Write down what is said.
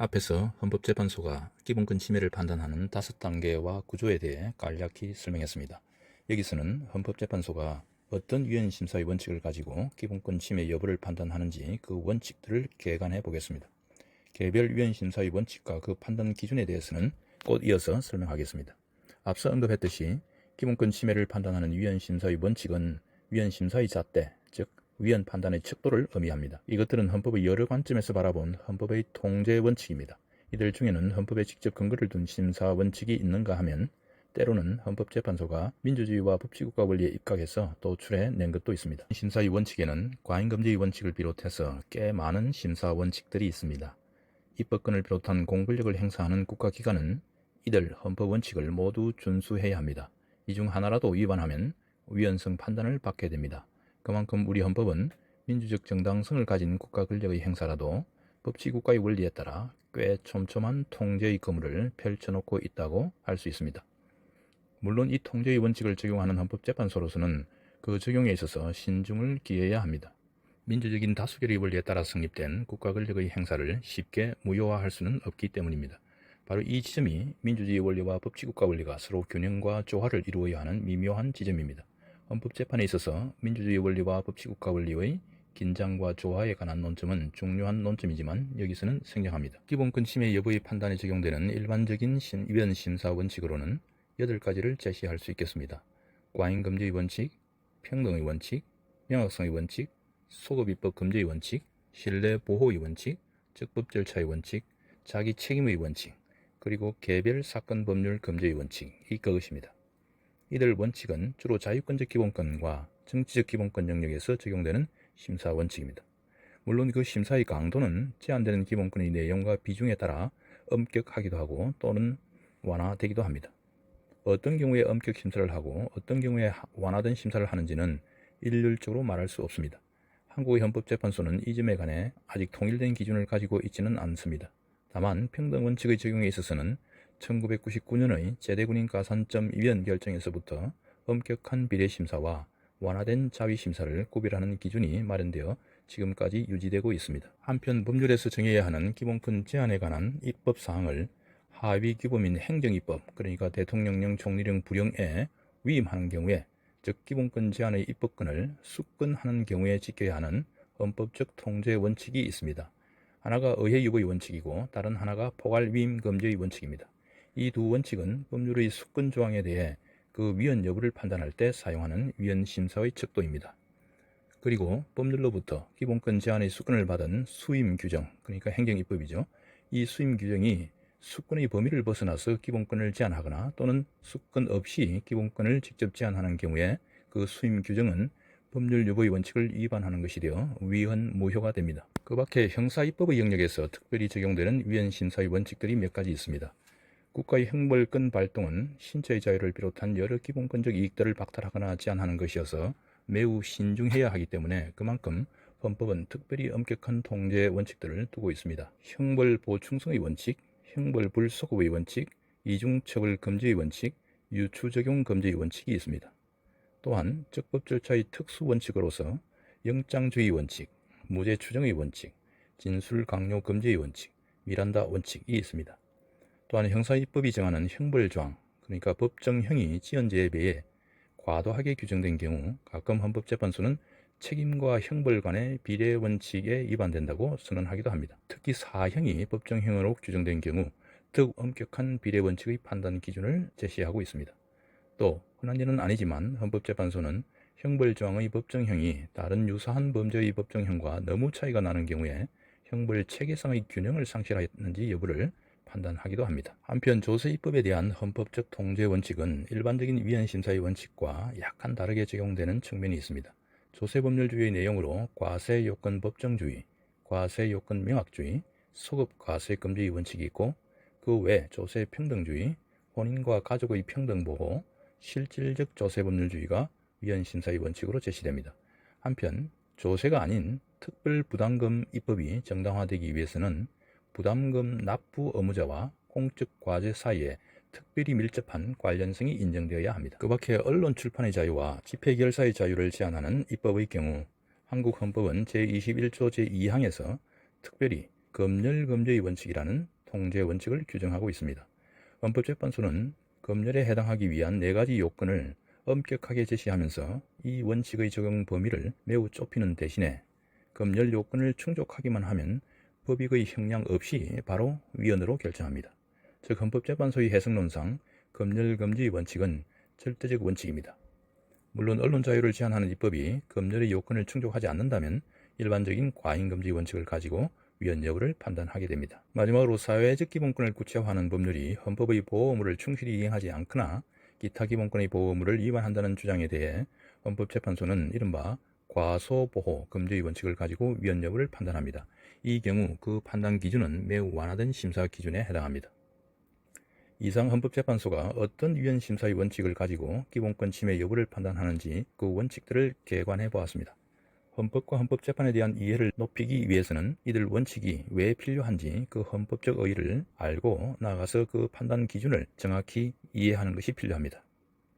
앞에서 헌법재판소가 기본권 침해를 판단하는 5단계와 구조에 대해 간략히 설명했습니다. 여기서는 헌법재판소가 어떤 위헌심사의 원칙을 가지고 기본권 침해 여부를 판단하는지 그 원칙들을 개관해 보겠습니다. 개별 위헌심사의 원칙과 그 판단 기준에 대해서는 곧 이어서 설명하겠습니다. 앞서 언급했듯이 기본권 침해를 판단하는 위헌심사의 원칙은 위헌심사의 잣대, 즉 위헌 판단의 척도를 의미합니다. 이것들은 헌법의 여러 관점에서 바라본 헌법의 통제 원칙입니다. 이들 중에는 헌법에 직접 근거를 둔 심사 원칙이 있는가 하면 때로는 헌법재판소가 민주주의와 법치국가 원리에 입각해서 도출해 낸 것도 있습니다. 심사의 원칙에는 과잉금지의 원칙을 비롯해서 꽤 많은 심사 원칙들이 있습니다. 입법권을 비롯한 공권력을 행사하는 국가기관은 이들 헌법 원칙을 모두 준수해야 합니다. 이 중 하나라도 위반하면 위헌성 판단을 받게 됩니다. 그만큼 우리 헌법은 민주적 정당성을 가진 국가 권력의 행사라도 법치국가의 원리에 따라 꽤 촘촘한 통제의 그물을 펼쳐놓고 있다고 할 수 있습니다. 물론 이 통제의 원칙을 적용하는 헌법재판소로서는 그 적용에 있어서 신중을 기해야 합니다. 민주적인 다수결의 원리에 따라 성립된 국가 권력의 행사를 쉽게 무효화할 수는 없기 때문입니다. 바로 이 지점이 민주주의 원리와 법치국가 원리가 서로 균형과 조화를 이루어야 하는 미묘한 지점입니다. 헌법재판에 있어서 민주주의 원리와 법치국가 원리의 긴장과 조화에 관한 논점은 중요한 논점이지만 여기서는 생략합니다. 기본권 침해 여부의 판단에 적용되는 일반적인 위헌심사 원칙으로는 8가지를 제시할 수 있겠습니다. 과잉금지의 원칙, 평등의 원칙, 명확성의 원칙, 소급입법 금지의 원칙, 신뢰보호의 원칙, 적법 절차의 원칙, 자기 책임의 원칙, 그리고 개별 사건 법률 금지의 원칙, 이것입니다. 이들 원칙은 주로 자유권적 기본권과 정치적 기본권 영역에서 적용되는 심사 원칙입니다. 물론 그 심사의 강도는 제한되는 기본권의 내용과 비중에 따라 엄격하기도 하고 또는 완화되기도 합니다. 어떤 경우에 엄격 심사를 하고 어떤 경우에 완화된 심사를 하는지는 일률적으로 말할 수 없습니다. 한국의 헌법재판소는 이 점에 관해 아직 통일된 기준을 가지고 있지는 않습니다. 다만 평등원칙의 적용에 있어서는 1999년의 제대군인 가산점 위헌 결정에서부터 엄격한 비례심사와 완화된 자위심사를 구별하는 기준이 마련되어 지금까지 유지되고 있습니다. 한편 법률에서 정해야 하는 기본권 제한에 관한 입법사항을 하위규범인 행정입법, 그러니까 대통령령, 총리령, 부령에 위임하는 경우에, 즉 기본권 제한의 입법권을 숙권하는 경우에 지켜야 하는 헌법적 통제 원칙이 있습니다. 하나가 의회유보의 원칙이고 다른 하나가 포괄위임 금지의 원칙입니다. 이 두 원칙은 법률의 숙권 조항에 대해 그 위헌 여부를 판단할 때 사용하는 위헌심사의 척도입니다. 그리고 법률로부터 기본권 제한의 숙권을 받은 수임 규정, 그러니까 행정입법이죠. 이 수임 규정이 숙권의 범위를 벗어나서 기본권을 제한하거나 또는 숙권 없이 기본권을 직접 제한하는 경우에 그 수임 규정은 법률 유보의 원칙을 위반하는 것이 되어 위헌 무효가 됩니다. 그 밖에 형사입법의 영역에서 특별히 적용되는 위헌심사의 원칙들이 몇 가지 있습니다. 국가의 형벌권 발동은 신체의 자유를 비롯한 여러 기본권적 이익들을 박탈하거나 제한하는 것이어서 매우 신중해야 하기 때문에 그만큼 헌법은 특별히 엄격한 통제 원칙들을 두고 있습니다. 형벌 보충성의 원칙, 형벌 불소급의 원칙, 이중처벌 금지의 원칙, 유추적용 금지의 원칙이 있습니다. 또한 적법 절차의 특수 원칙으로서 영장주의 원칙, 무죄 추정의 원칙, 진술 강요 금지의 원칙, 미란다 원칙이 있습니다. 또한 형사입법이 정하는 형벌조항, 그러니까 법정형이 지연제에 비해 과도하게 규정된 경우 가끔 헌법재판소는 책임과 형벌 간의 비례 원칙에 위반된다고 선언하기도 합니다. 특히 사형이 법정형으로 규정된 경우 더욱 엄격한 비례 원칙의 판단 기준을 제시하고 있습니다. 또 흔한 일은 아니지만 헌법재판소는 형벌조항의 법정형이 다른 유사한 범죄의 법정형과 너무 차이가 나는 경우에 형벌 체계상의 균형을 상실했는지 여부를 판단하기도 합니다. 한편 조세입법에 대한 헌법적 통제 원칙은 일반적인 위헌심사의 원칙과 약간 다르게 적용되는 측면이 있습니다. 조세법률주의의 내용으로 과세요건 법정주의, 과세요건 명확주의, 소급과세금지의 원칙이 있고 그 외 조세평등주의, 혼인과 가족의 평등보호, 실질적 조세법률주의가 위헌심사의 원칙으로 제시됩니다. 한편 조세가 아닌 특별부담금 입법이 정당화되기 위해서는 부담금 납부 의무자와 공적 과제 사이에 특별히 밀접한 관련성이 인정되어야 합니다. 그 밖에 언론 출판의 자유와 집회 결사의 자유를 제한하는 입법의 경우 한국 헌법은 제21조 제2항에서 특별히 검열금지의 원칙이라는 통제 원칙을 규정하고 있습니다. 헌법재판소는 검열에 해당하기 위한 4가지 요건을 엄격하게 제시하면서 이 원칙의 적용 범위를 매우 좁히는 대신에 검열 요건을 충족하기만 하면 법익의 형량 없이 바로 위헌으로 결정합니다. 즉 헌법재판소의 해석론상 검열금지 원칙은 절대적 원칙입니다. 물론 언론 자유를 제한하는 입법이 검열의 요건을 충족하지 않는다면 일반적인 과잉금지 원칙을 가지고 위헌 여부를 판단하게 됩니다. 마지막으로 사회적 기본권을 구체화하는 법률이 헌법의 보호 의무를 충실히 이행하지 않거나 기타 기본권의 보호 의무를 위반한다는 주장에 대해 헌법재판소는 이른바 과소보호 금지의 원칙을 가지고 위헌 여부를 판단합니다. 이 경우 그 판단 기준은 매우 완화된 심사 기준에 해당합니다. 이상 헌법재판소가 어떤 위헌 심사의 원칙을 가지고 기본권 침해 여부를 판단하는지 그 원칙들을 개관해 보았습니다. 헌법과 헌법재판에 대한 이해를 높이기 위해서는 이들 원칙이 왜 필요한지 그 헌법적 의의를 알고 나아가서 그 판단 기준을 정확히 이해하는 것이 필요합니다.